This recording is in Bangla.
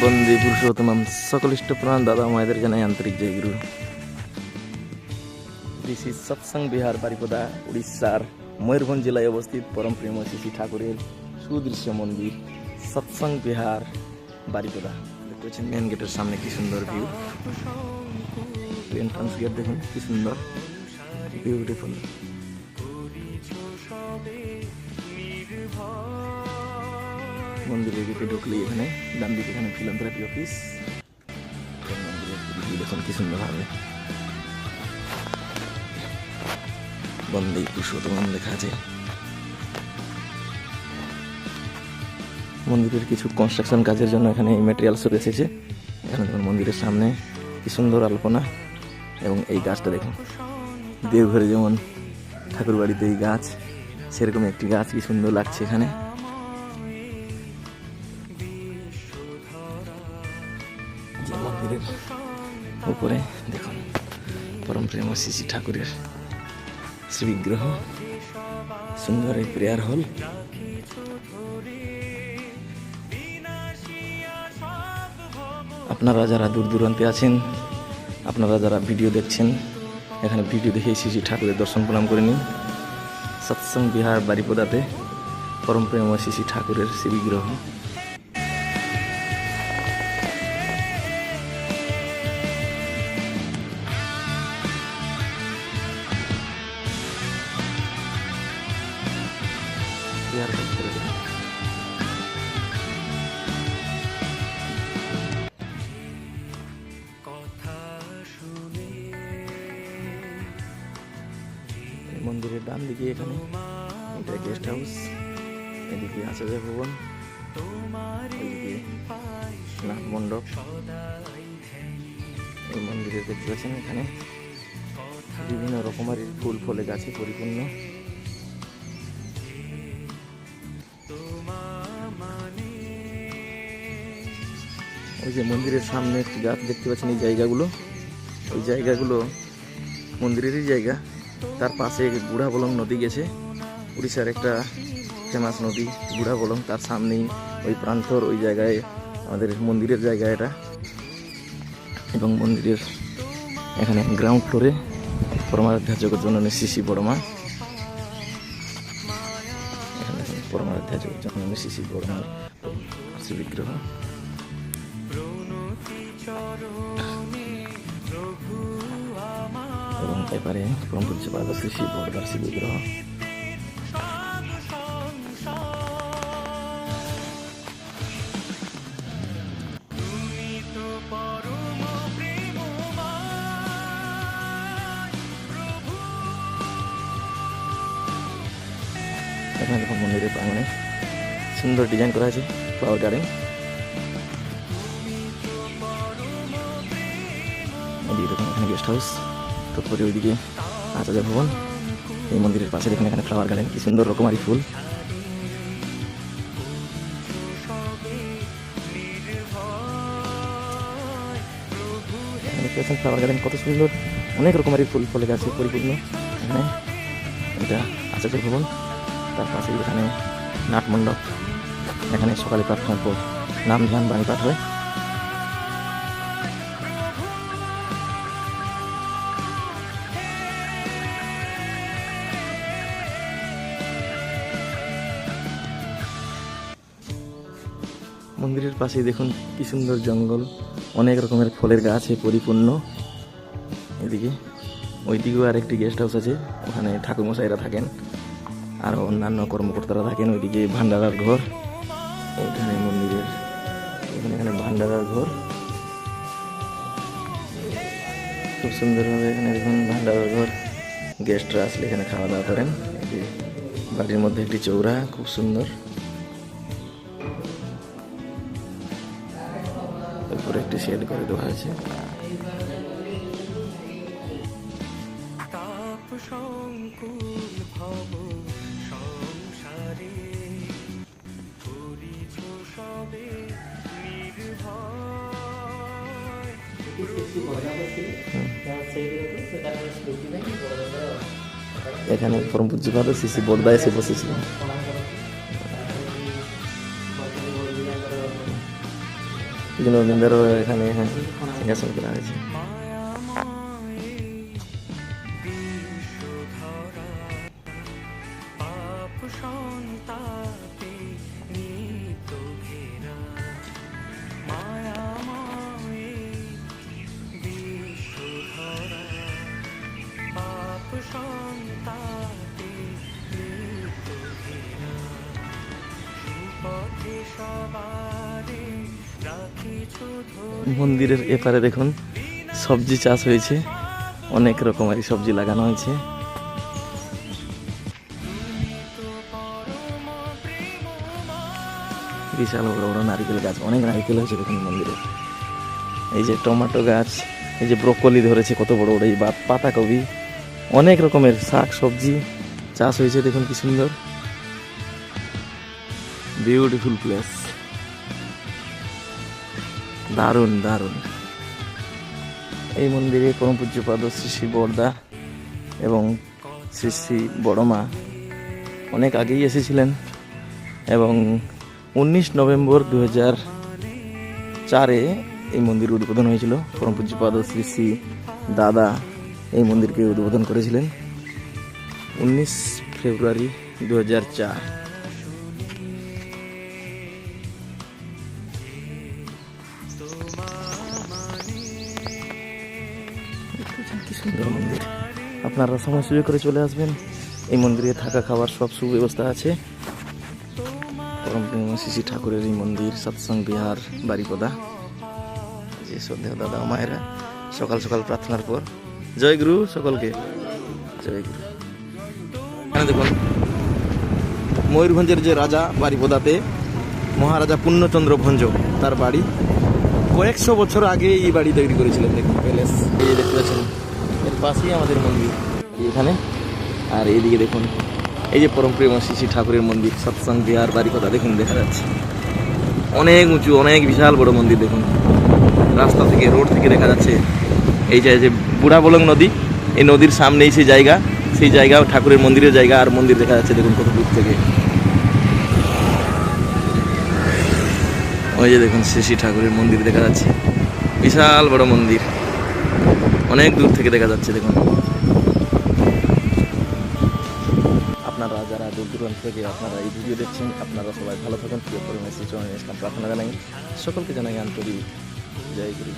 বন্দে পুরুষোত্তম সকলিষ্ট প্রাণ দাদা মায়েদের জানাই আন্তরিক জয় গুরু। দিস ইজ সৎসঙ্গ বিহার বারিপদা, উড়িষ্যার ময়ূরভঞ্জ জেলায় অবস্থিত পরম প্রেম শ্রী ঠাকুরের সুদৃশ্য মন্দির সৎসঙ্গ বিহার বারিপদা। দেখতে পাচ্ছেন মেন গেটের সামনে কি সুন্দর ভিউ। এন্ট্রান্স গেট দেখুন কি সুন্দর, বিউটিফুল। মন্দিরের গেটে ঢুকলে এখানে ডান দিকে এখানে ফিলান্থ্রপি অফিস। মন্দিরের দেখুন কি সুন্দর হবে, বন্দে পুরুষোত্তম লেখা আছে। মন্দিরের কিছু কনস্ট্রাকশন কাজের জন্য এখানে এই ম্যাটেরিয়ালস এসেছে। এখানে দেখুন মন্দিরের সামনে কি সুন্দর আলপনা, এবং এই গাছটা দেখুন দেওঘরে যেমন ঠাকুর বাড়িতে এই গাছ, সেরকম একটি গাছ কি সুন্দর লাগছে এখানে। মন্দিরের উপরে দেখুন পরম প্রেম শ্রী ঠাকুরের শ্রীবিগ্রহ, সুন্দর এই প্রেয়ার হল। আপনারা যারা দূর দূরান্তে আছেন, আপনারা যারা ভিডিও দেখছেন, এখানে ভিডিও দেখে শ্রী ঠাকুরের দর্শন প্রণাম করে নিন। সৎসঙ্গ বিহার বারিপদাতে পরম প্রেম শ্রী ঠাকুরের শ্রীবিগ্রহ। মন্দিরের ডান দিকে এখানে এটা গেস্ট হাউস, এদিকে আচার্য ভবন, এদিকে নাট মণ্ডপ। এই মন্দিরে দেখতে পাচ্ছেন এখানে বিভিন্ন রকমের ফুল ফলে গাছে পরিপূর্ণ। ওই যে মন্দিরের সামনে একটি গাছ দেখতে পাচ্ছেন, এই জায়গাগুলো, ওই জায়গাগুলো মন্দিরেরই জায়গা। তার পাশে বুড়াবলং নদী গেছে, উড়িষ্যার একটা ফেমাস নদী বুড়াবলং। তার সামনেই ওই প্রান্তর, ওই জায়গায় আমাদের মন্দিরের জায়গা এটা। এবং মন্দিরের এখানে গ্রাউন্ড ফ্লোরে পরমারাধ্যা জগৎজননী শ্রী বড়মা, এখানে পরমারাধ্যা জগৎজননী শ্রী বড়মার শ্রীবিগ্রহ। এবং এবারে পরম পূজ্যপাদ শ্রী বড়দার শ্রীবিগ্রহ। এখানে দেখুন মন্দিরের প্রাঙ্গণে সুন্দর ডিজাইন করা আছে, ফ্লাওয়ার গার্ডেন। ওইদিকে দেখুন এখানে গেস্ট হাউস, তারপরে ওইদিকে আচার্য ভবন। এই মন্দিরের পাশে দেখুন এখানে ফ্লাওয়ার গার্ডেন, কি সুন্দর রকমারি ফুল। ফ্লাওয়ার গার্ডেন কত সুন্দর, অনেক রকমারি ফুল ফলে গাছে পরিপূর্ণ। এখানে এটা আচার্য ভবন, তার পাশে এখানে নাট মণ্ডপ। এখানে সকালে প্রার্থনার পর নাম ধ্যান বাণী পাঠ হয়। মন্দিরের পাশে দেখুন কি সুন্দর জঙ্গল, অনেক রকমের ফলের গাছে পরিপূর্ণ। এদিকে ওইদিকেও আরেকটি গেস্ট হাউস আছে, ওখানে ঠাকুরমশাইরা থাকেন, আর অন্যান্য কর্মকর্তারা থাকেন। ওইদিকে ভান্ডারার ঘর, এখানে মন্দিরের এখানে ভান্ডারার ঘর, খুব সুন্দরভাবে এখানে দেখুন ভান্ডারার ঘর। গেস্টরা আসলে এখানে খাওয়া দাওয়া করেন। বাড়ির মধ্যে একটি চৌরা, খুব সুন্দর। তারপরে একটি শেড করে দেওয়া আছে। এখানে পরম পূজ্যপাদ শ্রী বড়দা এসে বসেছিলেন। বিভিন্ন রবীন্দ্র এখানে হ্যাঁ সিংহাসন করা হয়েছে। মন্দিরের এপারে দেখুন সবজি চাষ হয়েছে, অনেক রকমের সবজি লাগানো হয়েছে। বিশাল বড় বড় নারিকেল গাছ, অনেক নারিকেল হয়েছে দেখুন মন্দিরে। এই যে টমেটো গাছ, এই যে ব্রোকলি ধরেছে কত বড় বড়, এই পাতাকপি, অনেক রকমের শাক সবজি চাষ হয়েছে দেখুন কি সুন্দর, বিউটিফুল প্লেস, দারুণ দারুণ। এই মন্দিরে পরম পূজ্যপাদ শ্রী শ্রী বরদা এবং শ্রী শ্রী বড়মা অনেক আগেই এসেছিলেন এবং 19 নভেম্বর 2004-এ এই মন্দির উদ্বোধন হয়েছিল। পরম পূজ্যপাদ শ্রী শ্রী দাদা এই মন্দিরকে উদ্বোধন করেছিলেন 19 ফেব্রুয়ারি 2004। কি সুন্দর মন্দির, আপনারা সময় সুযোগ করে চলে আসবেন। এই মন্দিরে থাকা খাওয়ার সব সুব্যবস্থা আছে। পরম শ্রী ঠাকুরের এই মন্দির, সৎসঙ্গ বিহার, বারিপদা। যে শ্রদ্ধেয় দাদা মায়েরা সকাল সকাল প্রার্থনার পর জয় গুরু সকলকে, জয় গুরু। এখানে দেখুন ময়ূরভঞ্জের যে রাজা বারিপদাতে মহারাজা পূর্ণচন্দ্র ভঞ্জ, তার বাড়ি কয়েকশো বছর আগে এই বাড়ি তৈরি করেছিলেন। দেখুন প্যালেস, এই দেখতে পাচ্ছেন, এর পাশেই আমাদের মন্দির এখানে। আর এইদিকে দেখুন এই যে পরম প্রেম শ্রী ঠাকুরের মন্দির, সৎসঙ্গ বিহার, বারিপদা দেখুন দেখা যাচ্ছে। অনেক উঁচু, অনেক বিশাল বড় মন্দির দেখুন, রাস্তা থেকে রোড থেকে দেখা যাচ্ছে। এই যে বুড়া বলং নদী, এই নদীর সামনেই সেই জায়গা ঠাকুরের মন্দিরের জায়গা, আর মন্দির দেখা যাচ্ছে দেখুন কত দূর থেকে। ওই যে দেখুন শ্রী ঠাকুরের মন্দির দেখা যাচ্ছে, বিশাল বড় মন্দির, অনেক দূর থেকে দেখা যাচ্ছে দেখুন। আপনারা যারা দূর দূরান্ত থেকে আপনারা এই ভিডিও দেখছেন, আপনারা সবাই ভালো থাকুন। প্রিয় পরিবেশ চরণে প্রার্থনা জানাই, সকলকে জানাই আন্তরিক জয় গুরু।